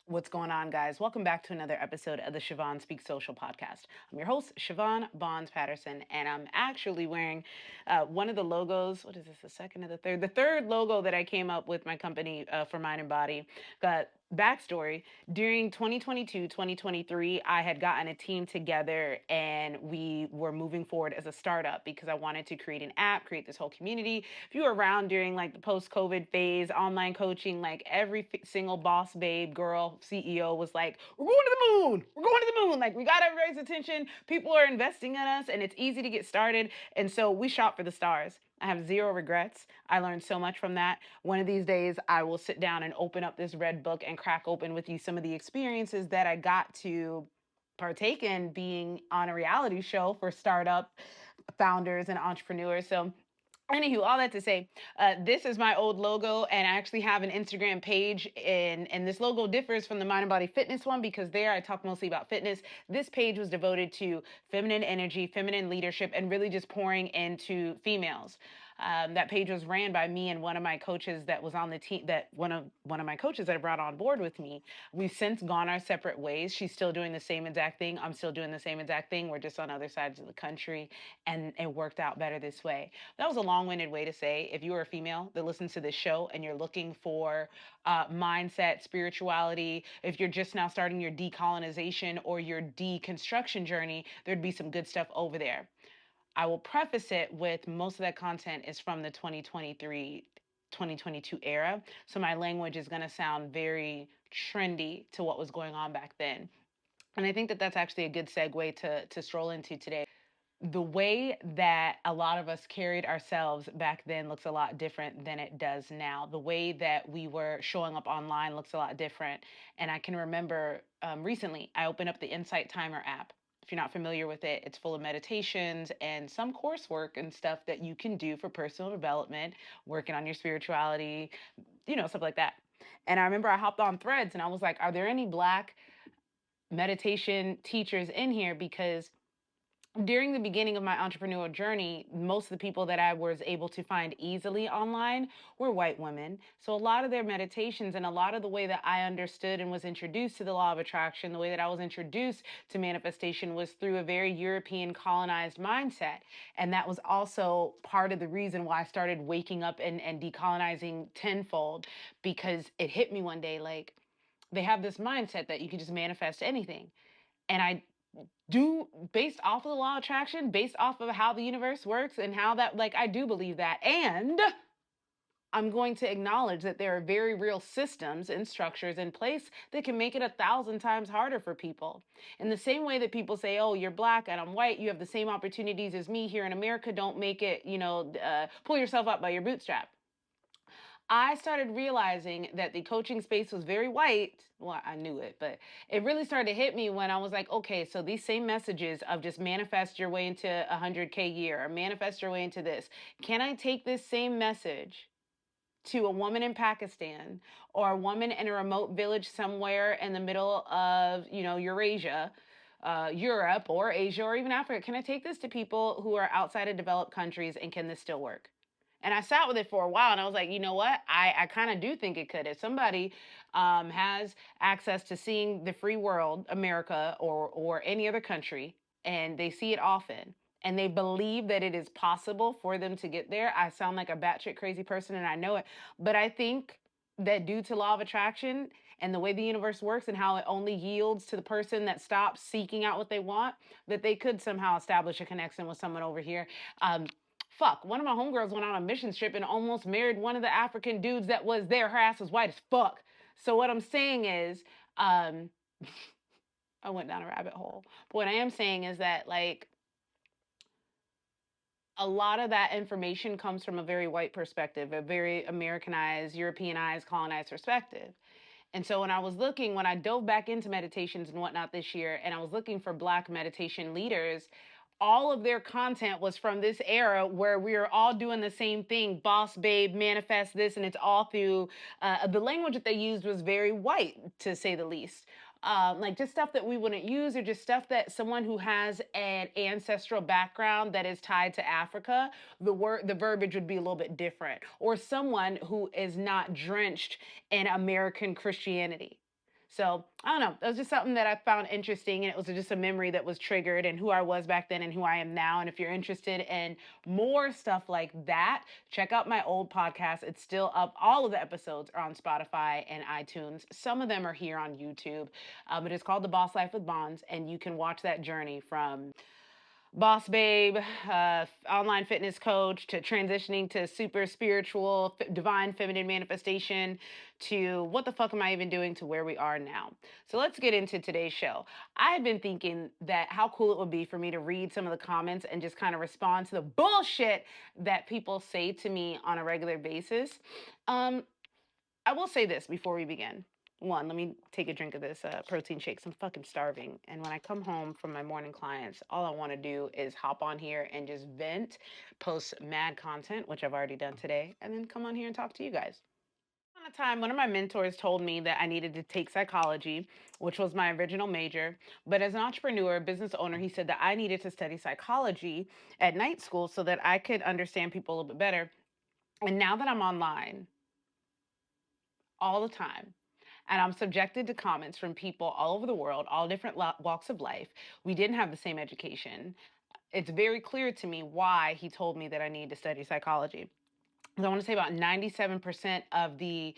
What's going on, guys? Welcome back to another episode of the Siobhan Speaks Social podcast. I'm your host, Siobhan Bonds Patterson, and I'm actually wearing one of the logos. What is this, the second or the third? The third logo that I came up with my company for Mind and Body. Got backstory. During 2022, 2023, I had gotten a team together and we were moving forward as a startup because I wanted to create an app, create this whole community. If you were around during like the post-COVID phase, online coaching, like every single boss babe, girl, CEO was like, we're going to the moon. We're going to the moon. Like we got everybody's attention. People are investing in us and it's easy to get started. And so we shot for the stars. I have zero regrets. I learned so much from that. One of these days, I will sit down and open up this red book and crack open with you some of the experiences that I got to partake in being on a reality show for startup founders and entrepreneurs. So anywho, all that to say, this is my old logo, and I actually have an Instagram page, and this logo differs from the Mind and Body Fitness one because there I talk mostly about fitness. This page was devoted to feminine energy, feminine leadership, and really just pouring into females. That page was ran by me and one of my coaches that was on the team. That one of my coaches that I brought on board with me. We've since gone our separate ways. She's still doing the same exact thing. I'm still doing the same exact thing. We're just on other sides of the country, and it worked out better this way. That was a long-winded way to say if you are a female that listens to this show and you're looking for mindset, spirituality, if you're just now starting your decolonization or your deconstruction journey, there'd be some good stuff over there. I will preface it with most of that content is from the 2023 2022 era. So my language is going to sound very trendy to what was going on back then. And I think that that's actually a good segue to stroll into today. The way that a lot of us carried ourselves back then looks a lot different than it does now. The way that we were showing up online looks a lot different. And I can remember recently, I opened up the Insight Timer app. If you're not familiar with it, it's full of meditations and some coursework and stuff that you can do for personal development, working on your spirituality, stuff like that. And I remember I hopped on Threads and I was like, are there any Black meditation teachers in here? Because during the beginning of my entrepreneurial journey, most of the people that I was able to find easily online were white women. So a lot of their meditations and a lot of the way that I understood and was introduced to the law of attraction, the way that I was introduced to manifestation was through a very European colonized mindset. And that was also part of the reason why I started waking up and decolonizing tenfold, because it hit me one day like they have this mindset that you can just manifest anything. And I do, based off of the law of attraction, based off of how the universe works and how that, like, I do believe that. And I'm going to acknowledge that there are very real systems and structures in place that can make it 1,000 times harder for people. In the same way that people say, oh, you're Black and I'm white, you have the same opportunities as me here in America, don't make it, pull yourself up by your bootstrap. I started realizing that the coaching space was very white. Well, I knew it, but it really started to hit me when I was like, okay, so these same messages of just manifest your way into 100K year or manifest your way into this. Can I take this same message to a woman in Pakistan or a woman in a remote village somewhere in the middle of, Eurasia, Europe or Asia or even Africa? Can I take this to people who are outside of developed countries, and can this still work? And I sat with it for a while and I was like, you know what? I kind of do think it could. If somebody has access to seeing the free world, America or any other country, and they see it often and they believe that it is possible for them to get there, I sound like a batshit crazy person and I know it. But I think that due to law of attraction and the way the universe works and how it only yields to the person that stops seeking out what they want, that they could somehow establish a connection with someone over here. Fuck, one of my homegirls went on a mission trip and almost married one of the African dudes that was there. Her ass was white as fuck. So what I'm saying is, um, I went down a rabbit hole. But what I am saying is that, like, a lot of that information comes from a very white perspective, a very Americanized, Europeanized, colonized perspective. And so when I dove back into meditations and whatnot this year, and I was looking for Black meditation leaders, all of their content was from this era where we are all doing the same thing, boss babe, manifest this, and it's all through the language that they used was very white, to say the least. Like just stuff that we wouldn't use, or just stuff that someone who has an ancestral background that is tied to Africa, the verbiage would be a little bit different, or someone who is not drenched in American Christianity. So I don't know. It was just something that I found interesting, and it was just a memory that was triggered, and who I was back then and who I am now. And if you're interested in more stuff like that, check out my old podcast. It's still up. All of the episodes are on Spotify and iTunes. Some of them are here on YouTube. It is called The Boss Life with Bonds, and you can watch that journey from boss babe, online fitness coach, to transitioning to super spiritual, divine feminine manifestation, to what the fuck am I even doing, to where we are now. So let's get into today's show. I've been thinking that how cool it would be for me to read some of the comments and just kind of respond to the bullshit that people say to me on a regular basis. Um, I will say this before we begin. One, let me take a drink of this protein shake. I'm fucking starving. And when I come home from my morning clients, all I want to do is hop on here and just vent, post mad content, which I've already done today, and then come on here and talk to you guys. On a time, one of my mentors told me that I needed to take psychology, which was my original major. But as an entrepreneur, business owner, he said that I needed to study psychology at night school so that I could understand people a little bit better. And now that I'm online, all the time. And I'm subjected to comments from people all over the world, all different walks of life. We didn't have the same education. It's very clear to me why he told me that I need to study psychology. I want to say about 97% of the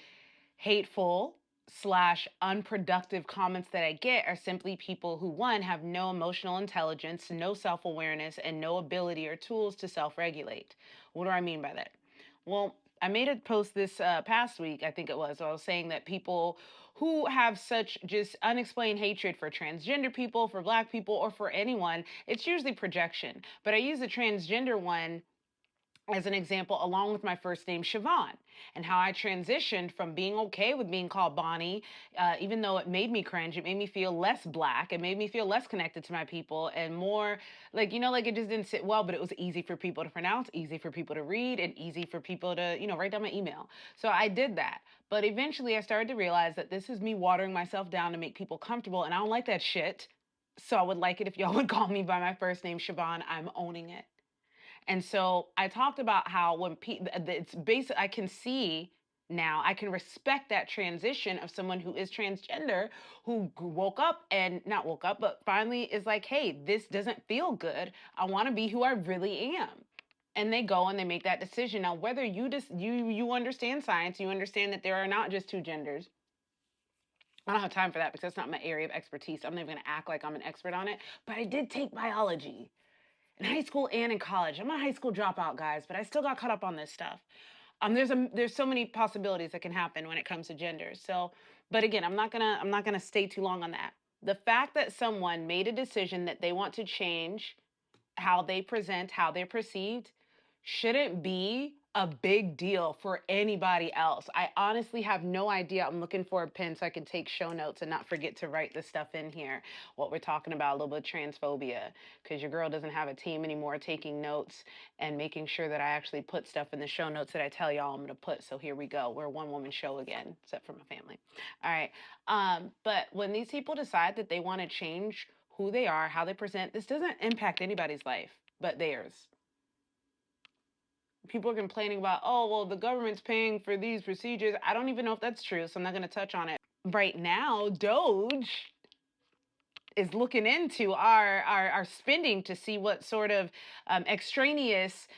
hateful slash unproductive comments that I get are simply people who, one, have no emotional intelligence, no self awareness, and no ability or tools to self regulate. What do I mean by that? Well, I made a post this past week, I think it was. I was saying that people who have such just unexplained hatred for transgender people, for black people, or for anyone, it's usually projection. But I use the transgender one as an example, along with my first name, Siobhan, and how I transitioned from being okay with being called Bonnie, even though it made me cringe, it made me feel less black, it made me feel less connected to my people, and more like, like it just didn't sit well, but it was easy for people to pronounce, easy for people to read, and easy for people to, write down my email. So I did that. But eventually I started to realize that this is me watering myself down to make people comfortable, and I don't like that shit. So I would like it if y'all would call me by my first name, Siobhan. I'm owning it. And so I talked about how when it's basic, I can see now, I can respect that transition of someone who is transgender, who woke up and not woke up, but finally is like, hey, this doesn't feel good. I want to be who I really am. And they go and they make that decision. Now, whether you just you understand science, you understand that there are not just two genders. I don't have time for that because that's not my area of expertise. I'm not even gonna act like I'm an expert on it. But I did take biology in high school and in college. I'm a high school dropout, guys, but I still got caught up on this stuff. There's so many possibilities that can happen when it comes to gender. So, but again, I'm not gonna stay too long on that. The fact that someone made a decision that they want to change how they present, how they're perceived, shouldn't be a big deal for anybody else. I honestly have no idea. I'm looking for a pen so I can take show notes and not forget to write the stuff in here. What we're talking about, a little bit of transphobia, because your girl doesn't have a team anymore taking notes and making sure that I actually put stuff in the show notes that I tell y'all I'm going to put. So here we go. We're a one woman show again, except for my family. All right. But when these people decide that they want to change who they are, how they present, this doesn't impact anybody's life but theirs. People are complaining about, oh, well, the government's paying for these procedures. I don't even know if that's true, so I'm not going to touch on it. Right now, Doge is looking into our spending to see what sort of extraneous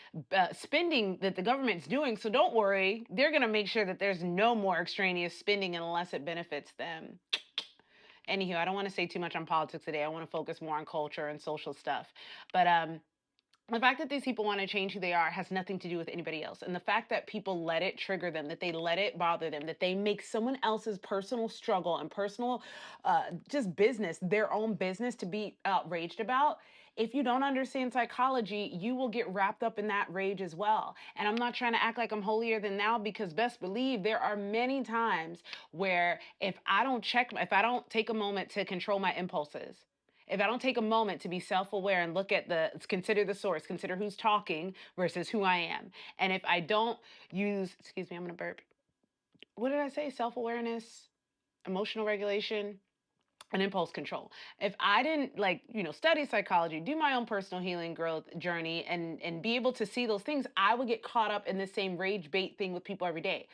spending that the government's doing. So don't worry, they're going to make sure that there's no more extraneous spending unless it benefits them. Anywho, I don't want to say too much on politics today. I want to focus more on culture and social stuff. But the fact that these people want to change who they are has nothing to do with anybody else. And the fact that people let it trigger them, that they let it bother them, that they make someone else's personal struggle and personal just business, their own business to be outraged about. If you don't understand psychology, you will get wrapped up in that rage as well. And I'm not trying to act like I'm holier than thou, because best believe there are many times where if I don't take a moment to control my impulses, if I don't take a moment to be self-aware and consider the source, consider who's talking versus who I am. And if I don't use, excuse me, I'm going to burp. What did I say? Self-awareness, emotional regulation. and impulse control. If I didn't study psychology, do my own personal healing growth journey and be able to see those things, I would get caught up in the same rage bait thing with people every day.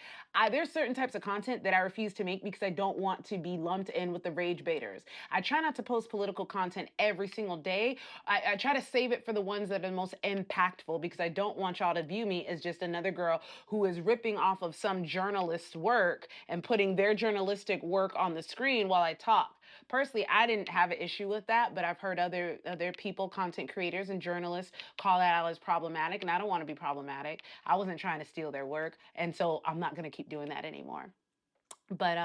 There's certain types of content that I refuse to make because I don't want to be lumped in with the rage baiters. I try not to post political content every single day. I try to save it for the ones that are the most impactful because I don't want y'all to view me as just another girl who is ripping off of some journalist's work and putting their journalistic work on the screen while I talk. Personally, I didn't have an issue with that, but I've heard other people, content creators and journalists, call that out as problematic, and I don't want to be problematic. I wasn't trying to steal their work, and so I'm not going to keep doing that anymore. But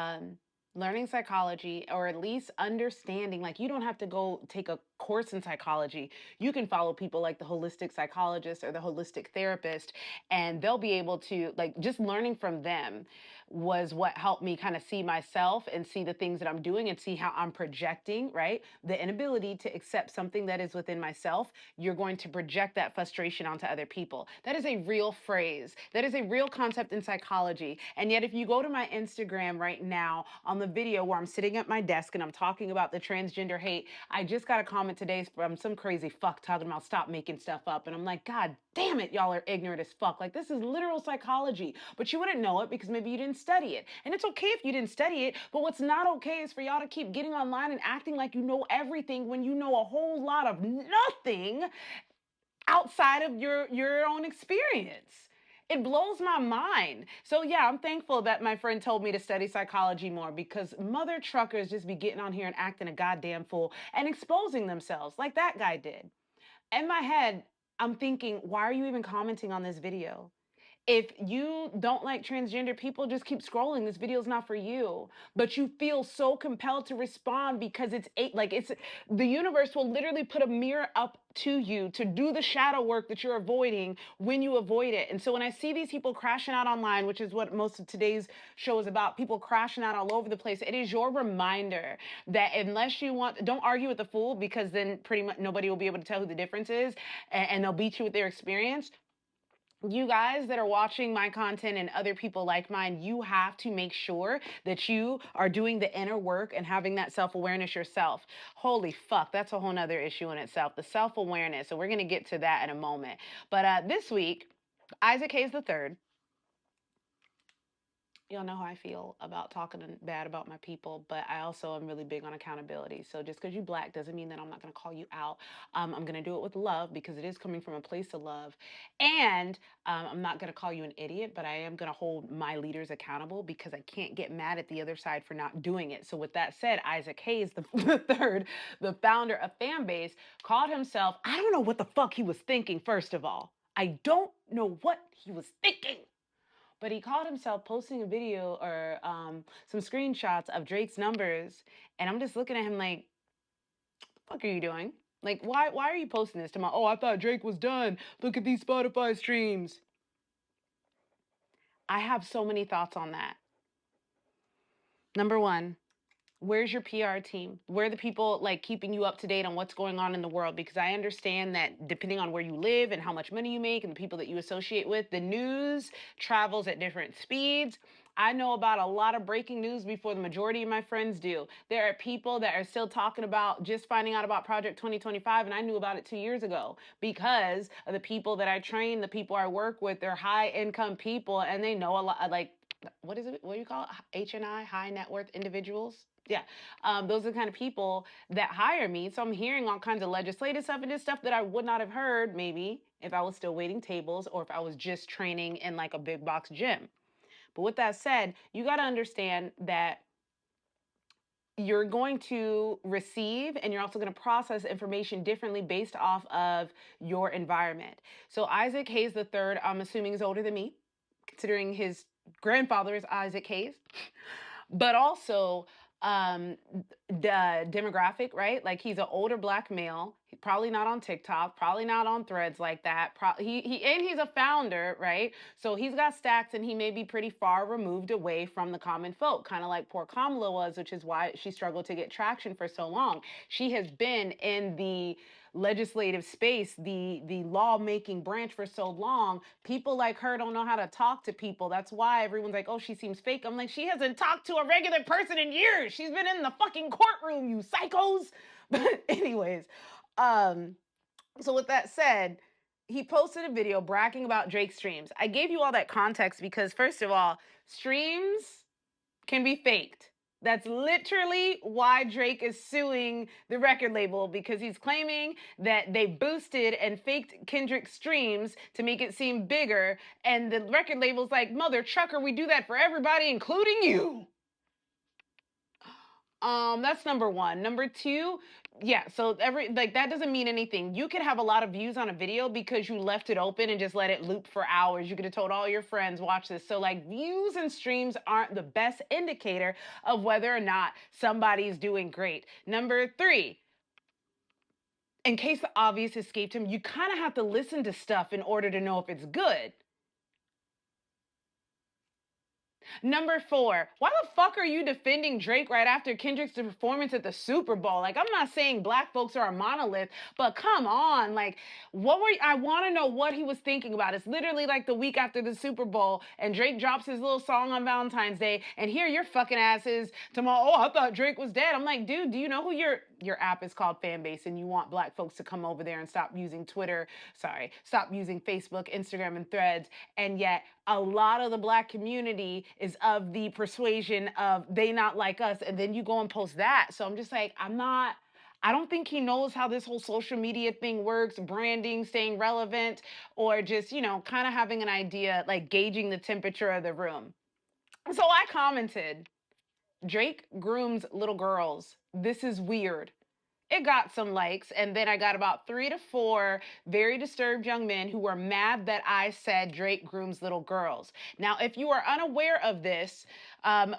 learning psychology, or at least understanding, like, you don't have to go take a course in psychology. You can follow people like the holistic psychologist or the holistic therapist, and they'll be able to, like, just learning from them was what helped me kind of see myself and see the things that I'm doing and see how I'm projecting, right? The inability to accept something that is within myself, you're going to project that frustration onto other people. That is a real phrase. That is a real concept in psychology. And yet, if you go to my Instagram right now on the video where I'm sitting at my desk and I'm talking about the transgender hate, I just got a comment today from some crazy fuck talking about stop making stuff up. And I'm like, God damn it, y'all are ignorant as fuck. Like, this is literal psychology, but you wouldn't know it because maybe you didn't study it. And it's okay if you didn't study it, but what's not okay is for y'all to keep getting online and acting like you know everything when you know a whole lot of nothing outside of your own experience. It blows my mind. So yeah, I'm thankful that my friend told me to study psychology more, because mother truckers just be getting on here and acting a goddamn fool and exposing themselves like that guy did. In my head, I'm thinking, why are you even commenting on this video? If you don't like transgender people, just keep scrolling. This video is not for you. But you feel so compelled to respond because it's the universe will literally put a mirror up to you to do the shadow work that you're avoiding when you avoid it. And so when I see these people crashing out online, which is what most of today's show is about, people crashing out all over the place, it is your reminder that unless you want, don't argue with the fool, because then pretty much nobody will be able to tell who the difference is, and they'll beat you with their experience. You guys that are watching my content and other people like mine, you have to make sure that you are doing the inner work and having that self-awareness yourself. Holy fuck, that's a whole nother issue in itself, the self-awareness. So we're going to get to that in a moment. But this week, Isaac Hayes III, y'all know how I feel about talking bad about my people, but I also am really big on accountability. So just because you black doesn't mean that I'm not going to call you out. I'm going to do it with love because it is coming from a place of love. And I'm not going to call you an idiot, but I am going to hold my leaders accountable because I can't get mad at the other side for not doing it. So with that said, Isaac Hayes, the third, the founder of Fanbase, called himself, I don't know what the fuck he was thinking, first of all. I don't know what he was thinking, but he caught himself posting a video or some screenshots of Drake's numbers, and I'm just looking at him like, "What the fuck are you doing? Like, why are you posting this to my? Oh, I thought Drake was done. Look at these Spotify streams." I have so many thoughts on that. Number one, where's your PR team? Where are the people like keeping you up to date on what's going on in the world? Because I understand that depending on where you live and how much money you make and the people that you associate with, the news travels at different speeds. I know about a lot of breaking news before the majority of my friends do. There are people that are still talking about just finding out about Project 2025, and I knew about it 2 years ago because of the people that I train, the people I work with. They're high income people, and they know a lot. Like, what is it? What do you call it? HNI, high net worth individuals. Yeah, those are the kind of people that hire me. So I'm hearing all kinds of legislative stuff and just stuff that I would not have heard maybe if I was still waiting tables or if I was just training in like a big box gym. But with that said, you got to understand that you're going to receive and you're also going to process information differently based off of your environment. So Isaac Hayes III, I'm assuming, is older than me, considering his grandfather is Isaac Hayes, but also the demographic, right? Like, he's an older black male. Probably not on TikTok, probably not on threads like that. He's a founder, right? So he's got stacks and he may be pretty far removed away from the common folk, kind of like poor Kamala was, which is why she struggled to get traction for so long. She has been in the legislative space, the lawmaking branch for so long. People like her don't know how to talk to people. That's why everyone's like, oh, she seems fake. I'm like, she hasn't talked to a regular person in years. She's been in the fucking courtroom, you psychos. But anyways, um, so with that said, he posted a video bragging about Drake's streams. I gave you all that context because first of all, streams can be faked. That's literally why Drake is suing the record label, because he's claiming that they boosted and faked Kendrick's streams to make it seem bigger. And the record label's like, mother trucker, we do that for everybody, including you. That's number one. Number two, yeah, so that doesn't mean anything. You could have a lot of views on a video because you left it open and just let it loop for hours. You could have told all your friends, watch this. So like views and streams aren't the best indicator of whether or not somebody's doing great. Number three, in case the obvious escaped him, you kind of have to listen to stuff in order to know if it's good. Number four, why the fuck are you defending Drake right after Kendrick's performance at the Super Bowl? Like, I'm not saying black folks are a monolith, but come on. Like, I want to know what he was thinking about. It's literally like the week after the Super Bowl, and Drake drops his little song on Valentine's Day, and here your fucking ass is tomorrow, oh, I thought Drake was dead. I'm like, dude, do you know who your app is called Fanbase, and you want black folks to come over there and stop using stop using Facebook, Instagram, and Threads, and yet a lot of the black community is of the persuasion of they not like us, and then you go and post that. So I'm just like, I don't think he knows how this whole social media thing works, branding, staying relevant, or just, kind of having an idea, like gauging the temperature of the room. So I commented, Drake grooms little girls. This is weird. It got some likes, and then I got about 3 to 4 very disturbed young men who were mad that I said Drake grooms little girls. Now, if you are unaware of this,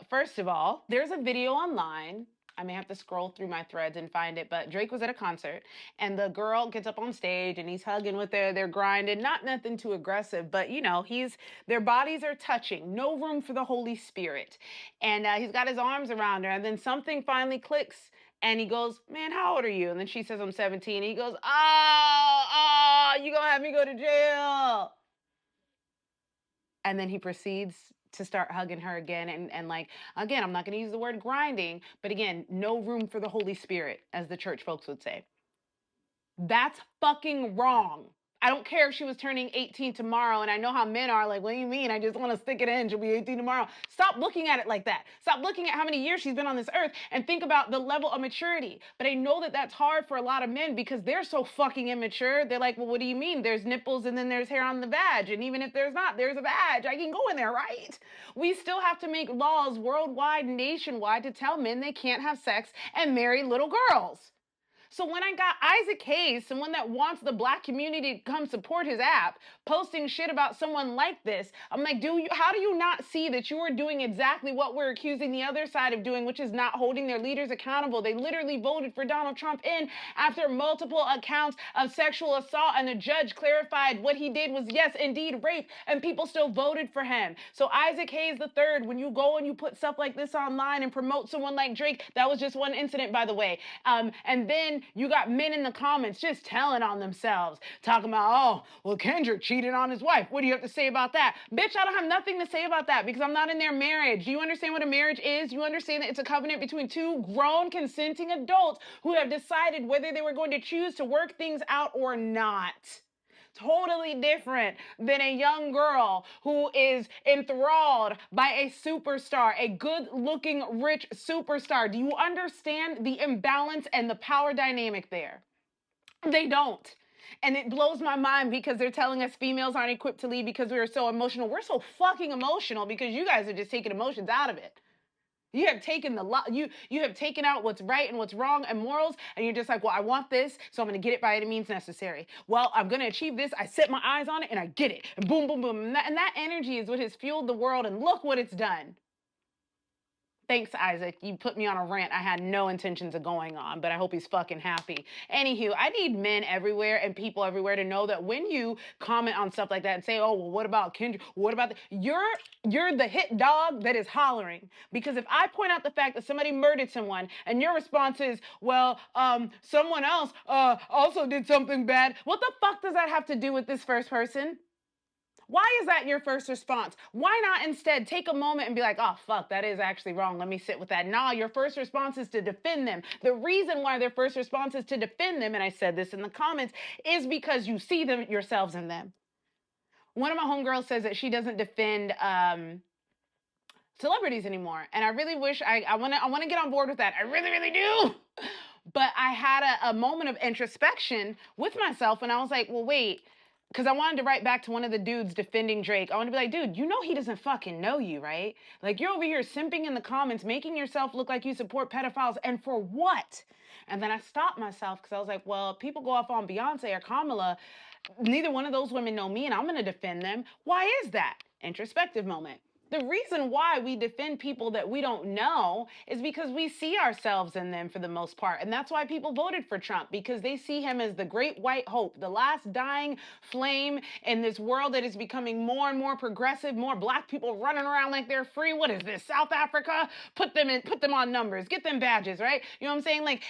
first of all, there's a video online. I may have to scroll through my threads and find it, but Drake was at a concert, and the girl gets up on stage, and he's hugging with her. They're grinding, not nothing too aggressive, but their bodies are touching. No room for the Holy Spirit, and he's got his arms around her, and then something finally clicks. And he goes, man, how old are you? And then she says, I'm 17. And he goes, you gonna have me go to jail. And then he proceeds to start hugging her again. And like, again, I'm not gonna use the word grinding, but again, no room for the Holy Spirit, as the church folks would say. That's fucking wrong. I don't care if she was turning 18 tomorrow, and I know how men are like, what do you mean? I just want to stick it in. She'll be 18 tomorrow. Stop looking at it like that. Stop looking at how many years she's been on this earth and think about the level of maturity. But I know that that's hard for a lot of men because they're so fucking immature. They're like, well, what do you mean? There's nipples and then there's hair on the vag. And even if there's not, there's a vag. I can go in there, right? We still have to make laws worldwide, nationwide to tell men they can't have sex and marry little girls. So when I got Isaac Hayes, someone that wants the black community to come support his app, posting shit about someone like this, I'm like, how do you not see that you are doing exactly what we're accusing the other side of doing, which is not holding their leaders accountable? They literally voted for Donald Trump in after multiple accounts of sexual assault, and the judge clarified what he did was, yes, indeed, rape, and people still voted for him. So Isaac Hayes III, when you go and you put stuff like this online and promote someone like Drake, that was just one incident, by the way. And then you got men in the comments just telling on themselves, talking about, oh, well, Kendrick cheated on his wife. What do you have to say about that? Bitch, I don't have nothing to say about that because I'm not in their marriage. Do you understand what a marriage is? You understand that it's a covenant between two grown, consenting adults who have decided whether they were going to choose to work things out or not. Totally different than a young girl who is enthralled by a superstar, a good-looking, rich superstar. Do you understand the imbalance and the power dynamic there? They don't. And it blows my mind because they're telling us females aren't equipped to lead because we are so emotional. We're so fucking emotional because you guys are just taking emotions out of it. You have taken you have taken out what's right and what's wrong and morals, and you're just like, well, I want this, so I'm going to get it by any means necessary. Well, I'm going to achieve this. I set my eyes on it, and I get it. And boom, boom, boom. And that energy is what has fueled the world, and look what it's done. Thanks, Isaac. You put me on a rant I had no intentions of going on, but I hope he's fucking happy. Anywho, I need men everywhere and people everywhere to know that when you comment on stuff like that and say, "Oh, well, what about Kendra? What about you're the hit dog that is hollering." Because if I point out the fact that somebody murdered someone and your response is, "Well, someone else also did something bad," what the fuck does that have to do with this first person? Why is that your first response? Why not instead take a moment and be like, "Oh, fuck, that is actually wrong. Let me sit with that." Nah, your first response is to defend them. The reason why their first response is to defend them, and I said this in the comments, is because you see them yourselves in them. One of my homegirls says that she doesn't defend celebrities anymore. And I really wish I want to get on board with that. I really, really do. But I had a moment of introspection with myself and I was like, well, wait, because I wanted to write back to one of the dudes defending Drake. I want to be like, dude, you know he doesn't fucking know you, right? Like you're over here simping in the comments, making yourself look like you support pedophiles, and for what? And then I stopped myself because I was like, well, people go off on Beyonce or Kamala. Neither one of those women know me, and I'm going to defend them. Why is that? Introspective moment. The reason why we defend people that we don't know is because we see ourselves in them for the most part. And that's why people voted for Trump, because they see him as the great white hope, the last dying flame in this world that is becoming more and more progressive, more black people running around like they're free. What is this, South Africa? Put them on numbers, get them badges, right? You know what I'm saying? Like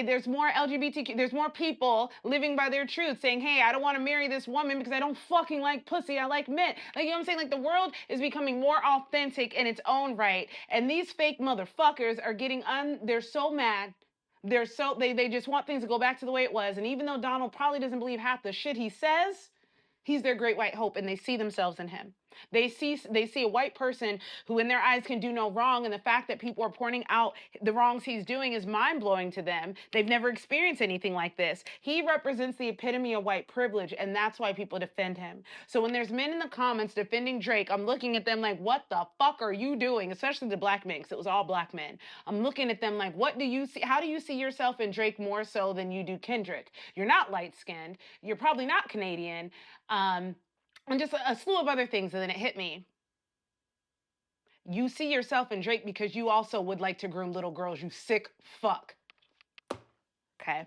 there's more LGBTQ, there's more people living by their truth saying, hey, I don't want to marry this woman because I don't fucking like pussy, I like men. Like, you know what I'm saying? Like the world is becoming more authentic in its own right. And these fake motherfuckers are getting they're so mad. They just want things to go back to the way it was. And even though Donald probably doesn't believe half the shit he says, he's their great white hope and they see themselves in him. They see a white person who in their eyes can do no wrong, and the fact that people are pointing out the wrongs he's doing is mind-blowing to them. They've never experienced anything like this. He represents the epitome of white privilege, and that's why people defend him. So when there's men in the comments defending Drake, I'm looking at them like, what the fuck are you doing? Especially the black men, because it was all black men. I'm looking at them like, what do you see? How do you see yourself in Drake more so than you do Kendrick? You're not light-skinned. You're probably not Canadian. And just a slew of other things, and then it hit me. You see yourself in Drake because you also would like to groom little girls, you sick fuck. Okay.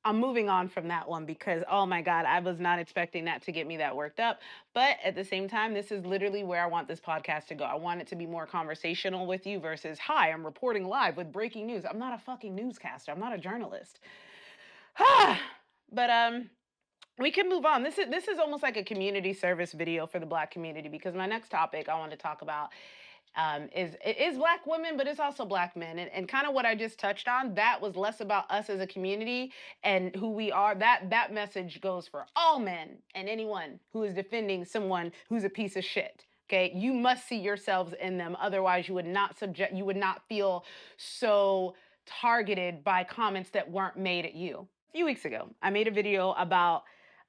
I'm moving on from that one because, oh my God, I was not expecting that to get me that worked up. But at the same time, this is literally where I want this podcast to go. I want it to be more conversational with you versus, hi, I'm reporting live with breaking news. I'm not a fucking newscaster. I'm not a journalist. But we can move on. This is almost like a community service video for the black community, because my next topic I want to talk about is black women, but it's also black men. And kind of what I just touched on, that was less about us as a community and who we are. That message goes for all men and anyone who is defending someone who's a piece of shit. Okay, you must see yourselves in them. Otherwise, you would not feel so targeted by comments that weren't made at you. A few weeks ago, I made a video about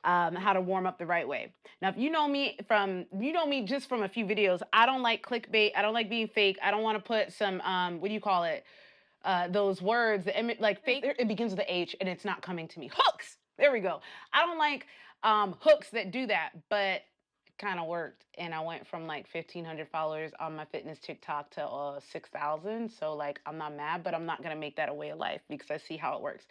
how to warm up the right way. Now, if you know me just from a few videos, I don't like clickbait. I don't like being fake. I don't want to put some, what do you call it? Those words, like fake, it begins with the H and it's not coming to me. Hooks. There we go. I don't like hooks that do that, but kind of worked, and I went from like 1,500 followers on my fitness TikTok to 6,000. So like, I'm not mad, but I'm not gonna make that a way of life because I see how it works.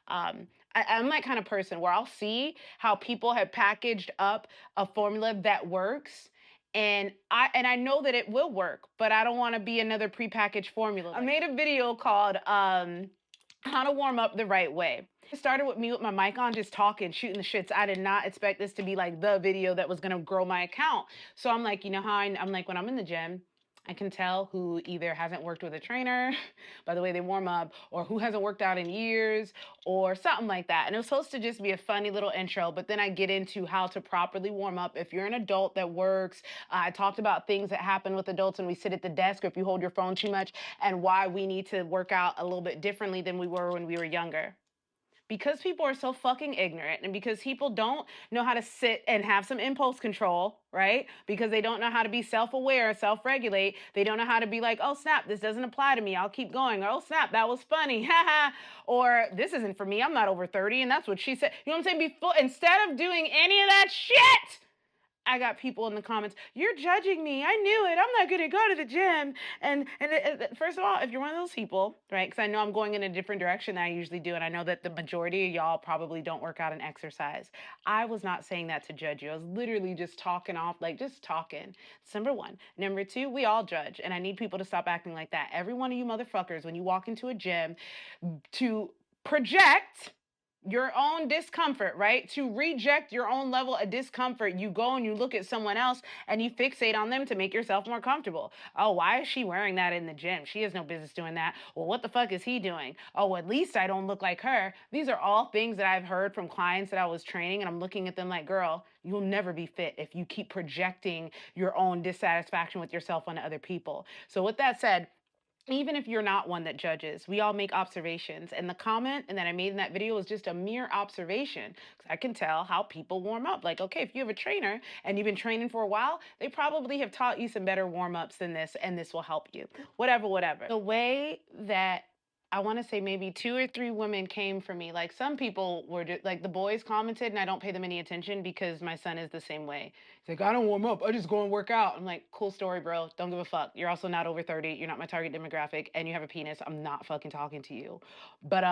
I'm that kind of person where I'll see how people have packaged up a formula that works. And I know that it will work, but I don't want to be another prepackaged formula. I made a video called how to warm up the right way. It started with me with my mic on, just talking, shooting the shits. I did not expect this to be like the video that was gonna grow my account. So I'm like, you know how I'm like, when I'm in the gym, I can tell who either hasn't worked with a trainer by the way they warm up, or who hasn't worked out in years, or something like that. And it was supposed to just be a funny little intro, but then I get into how to properly warm up. If you're an adult that works, I talked about things that happen with adults when we sit at the desk or if you hold your phone too much, and why we need to work out a little bit differently than we were when we were younger. Because people are so fucking ignorant, and because people don't know how to sit and have some impulse control, right? Because they don't know how to be self-aware, self-regulate. They don't know how to be like, oh snap, this doesn't apply to me, I'll keep going. Or, oh snap, that was funny, haha. Or, this isn't for me, I'm not over 30 and that's what she said. You know what I'm saying? Instead of doing any of that shit, I got people in the comments, you're judging me. I knew it. I'm not going to go to the gym. And first of all, if you're one of those people, right, because I know I'm going in a different direction than I usually do, and I know that the majority of y'all probably don't work out and exercise. I was not saying that to judge you. I was literally just talking off, like just talking. It's number one. Number two, we all judge, and I need people to stop acting like that. Every one of you motherfuckers, when you walk into a gym, to project your own discomfort, right? To reject your own level of discomfort, you go and you look at someone else and you fixate on them to make yourself more comfortable. Oh, why is she wearing that in the gym? She has no business doing that. Well, what the fuck is he doing? Oh, at least I don't look like her. These are all things that I've heard from clients that I was training, and I'm looking at them like, girl, you'll never be fit if you keep projecting your own dissatisfaction with yourself onto other people. So, with that said, even if you're not one that judges, we all make observations. And the comment and that I made in that video was just a mere observation. Because I can tell how people warm up. Like, okay, if you have a trainer and you've been training for a while, they probably have taught you some better warm ups than this, and this will help you. Whatever, whatever. The way that I want to say maybe two or three women came for me. Like some people were just, like the boys commented, and I don't pay them any attention because my son is the same way. He's like, I don't warm up. I just go and work out. I'm like, cool story, bro. Don't give a fuck. You're also not over 30. You're not my target demographic, and you have a penis. I'm not fucking talking to you. But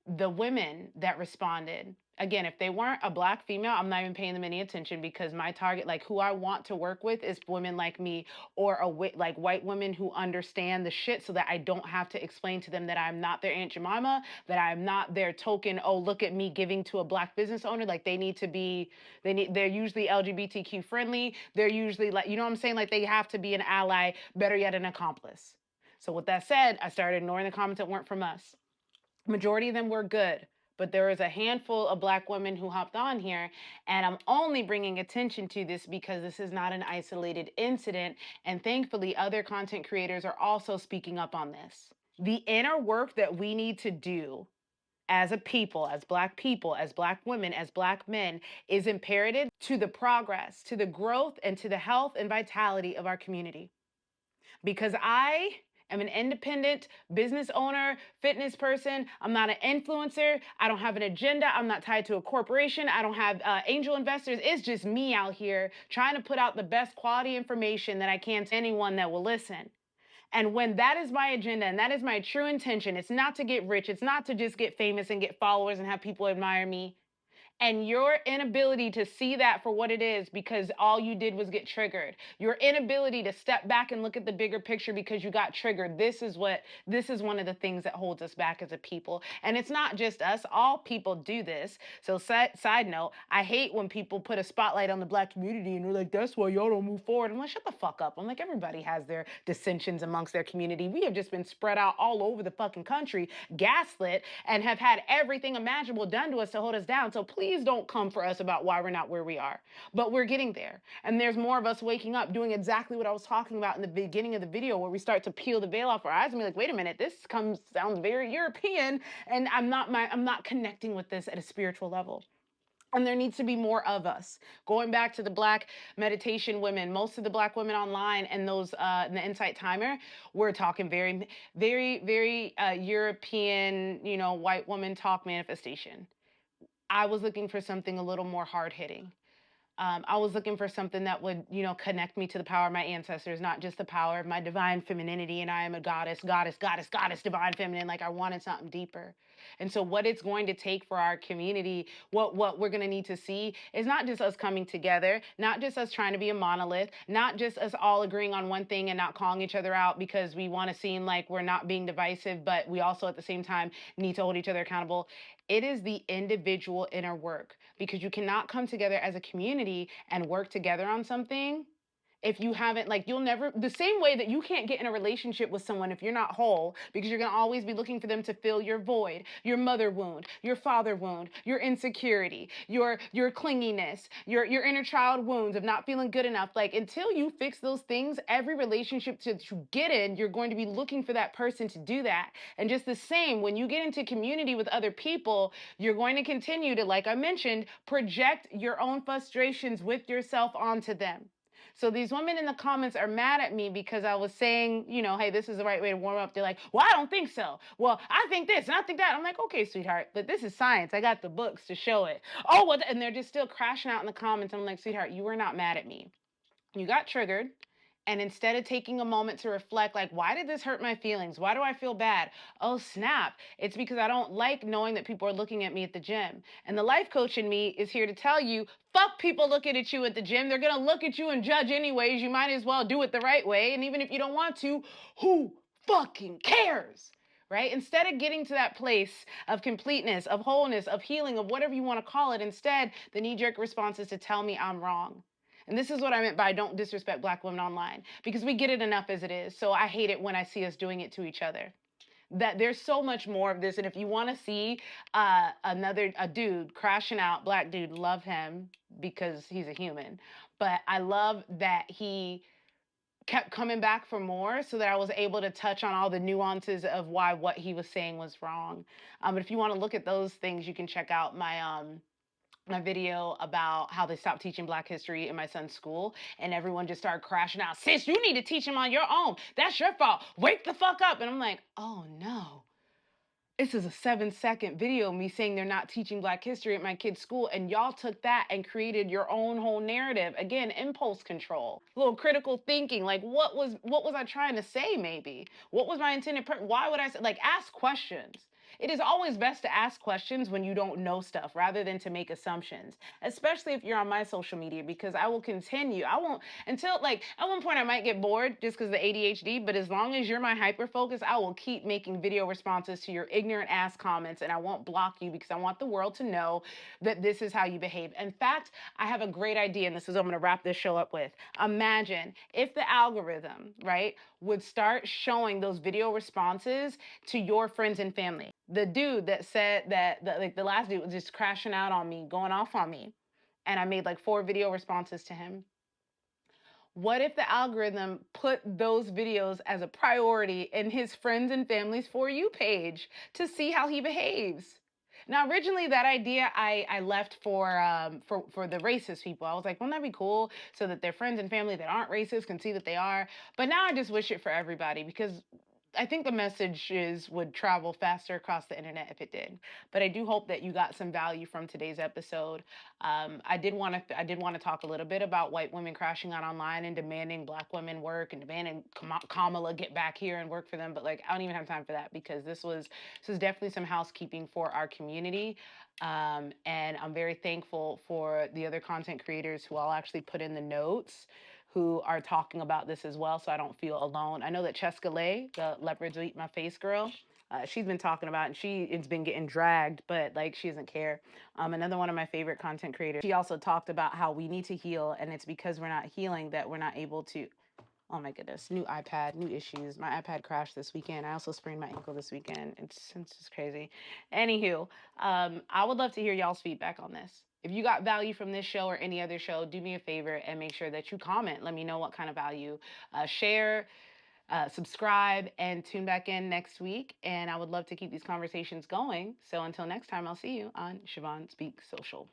the women that responded, again, if they weren't a black female, I'm not even paying them any attention because my target, like who I want to work with, is women like me or like white women who understand the shit so that I don't have to explain to them that I'm not their Aunt Jemima, that I'm not their token, oh, look at me giving to a black business owner. Like they need to be, they're usually LGBTQ friendly. They're usually like, you know what I'm saying? Like they have to be an ally, better yet, an accomplice. So with that said, I started ignoring the comments that weren't from us. Majority of them were good, but there was a handful of black women who hopped on here, and I'm only bringing attention to this because this is not an isolated incident, and thankfully other content creators are also speaking up on this. The inner work that we need to do as a people, as black women, as black men, is imperative to the progress, to the growth, and to the health and vitality of our community. Because I am an independent business owner, fitness person. I'm not an influencer. I don't have an agenda. I'm not tied to a corporation. I don't have angel investors. It's just me out here trying to put out the best quality information that I can to anyone that will listen. And when that is my agenda and that is my true intention, it's not to get rich, it's not to just get famous and get followers and have people admire me. And your inability to see that for what it is because all you did was get triggered. Your inability to step back and look at the bigger picture because you got triggered. This is one of the things that holds us back as a people. And it's not just us, all people do this. So side note, I hate when people put a spotlight on the black community and they're like, that's why y'all don't move forward. I'm like, shut the fuck up. I'm like, everybody has their dissensions amongst their community. We have just been spread out all over the fucking country, gaslit, and have had everything imaginable done to us to hold us down. So please don't come for us about why we're not where we are. But we're getting there. And there's more of us waking up doing exactly what I was talking about in the beginning of the video, where we start to peel the veil off our eyes and be like, wait a minute, this sounds very European, and I'm not connecting with this at a spiritual level. And there needs to be more of us. Going back to the black meditation women, most of the black women online and those in the Insight Timer, we're talking very, very, very European, white woman talk manifestation. I was looking for something a little more hard hitting. I was looking for something that would, connect me to the power of my ancestors, not just the power of my divine femininity. And I am a goddess, goddess, goddess, goddess, divine feminine. Like I wanted something deeper. And so, what it's going to take for our community, what we're going to need to see, is not just us coming together, not just us trying to be a monolith, not just us all agreeing on one thing and not calling each other out because we want to seem like we're not being divisive, but we also at the same time need to hold each other accountable. It is the individual inner work, because you cannot come together as a community and work together on something if you haven't, like, you'll never, the same way that you can't get in a relationship with someone if you're not whole, because you're going to always be looking for them to fill your void, your mother wound, your father wound, your insecurity, your clinginess, your inner child wounds of not feeling good enough. Like, until you fix those things, every relationship to get in, you're going to be looking for that person to do that. And just the same, when you get into community with other people, you're going to continue to, like I mentioned, project your own frustrations with yourself onto them. So these women in the comments are mad at me because I was saying, hey, this is the right way to warm up. They're like, well, I don't think so. Well, I think this and I think that. I'm like, okay, sweetheart, but this is science. I got the books to show it. Oh, well, and they're just still crashing out in the comments. I'm like, sweetheart, you were not mad at me. You got triggered. And instead of taking a moment to reflect, like, why did this hurt my feelings? Why do I feel bad? Oh, snap. It's because I don't like knowing that people are looking at me at the gym. And the life coach in me is here to tell you, fuck people looking at you at the gym. They're going to look at you and judge anyways. You might as well do it the right way. And even if you don't want to, who fucking cares? Right? Instead of getting to that place of completeness, of wholeness, of healing, of whatever you want to call it, instead, the knee jerk response is to tell me I'm wrong. And this is what I meant by don't disrespect Black women online, because we get it enough as it is. So I hate it when I see us doing it to each other. That there's so much more of this. And if you want to see a dude crashing out, Black dude, love him because he's a human. But I love that he kept coming back for more so that I was able to touch on all the nuances of why what he was saying was wrong. But if you want to look at those things, you can check out my video about how they stopped teaching Black history in my son's school, and everyone just started crashing out. Sis, you need to teach him on your own. That's your fault. Wake the fuck up. And I'm like, oh no. This is a 7-second video of me saying they're not teaching Black history at my kid's school, and y'all took that and created your own whole narrative. Again, impulse control, a little critical thinking. Like, what was I trying to say? Maybe what was my intended? Why would I say? Like, ask questions. It is always best to ask questions when you don't know stuff rather than to make assumptions, especially if you're on my social media, because I will continue. I won't until, like, at one point I might get bored just because of the ADHD, but as long as you're my hyper focus, I will keep making video responses to your ignorant ass comments, and I won't block you because I want the world to know that this is how you behave. In fact, I have a great idea, and this is what I'm going to wrap this show up with. Imagine if the algorithm, right, would start showing those video responses to your friends and family. The dude that said that, like the last dude was just crashing out on me, going off on me, and I made like 4 video responses to him. What if the algorithm put those videos as a priority in his friends and family's For You page to see how he behaves? Now, originally that idea I left for the racist people. I was like, wouldn't that be cool so that their friends and family that aren't racist can see that they are? But now I just wish it for everybody, because I think the messages would travel faster across the internet if it did. But I do hope that you got some value from today's episode. I did want to talk a little bit about white women crashing out online and demanding Black women work and demanding Kamala get back here and work for them. But like, I don't even have time for that, because this is definitely some housekeeping for our community. And I'm very thankful for the other content creators who all actually put in the notes, who are talking about this as well, so I don't feel alone. I know that Chesca Leigh, the leopards will eat my face girl, she's been talking about, and it's been getting dragged, but like, she doesn't care. Another one of my favorite content creators, she also talked about how we need to heal, and it's because we're not healing that we're not able to. Oh my goodness, new iPad, new issues. My iPad crashed this weekend. I also sprained my ankle this weekend. It's just crazy. Anywho, I would love to hear y'all's feedback on this. If you got value from this show or any other show, do me a favor and make sure that you comment. Let me know what kind of value. Share, subscribe, and tune back in next week. And I would love to keep these conversations going. So until next time, I'll see you on Siobhan Speaks Social.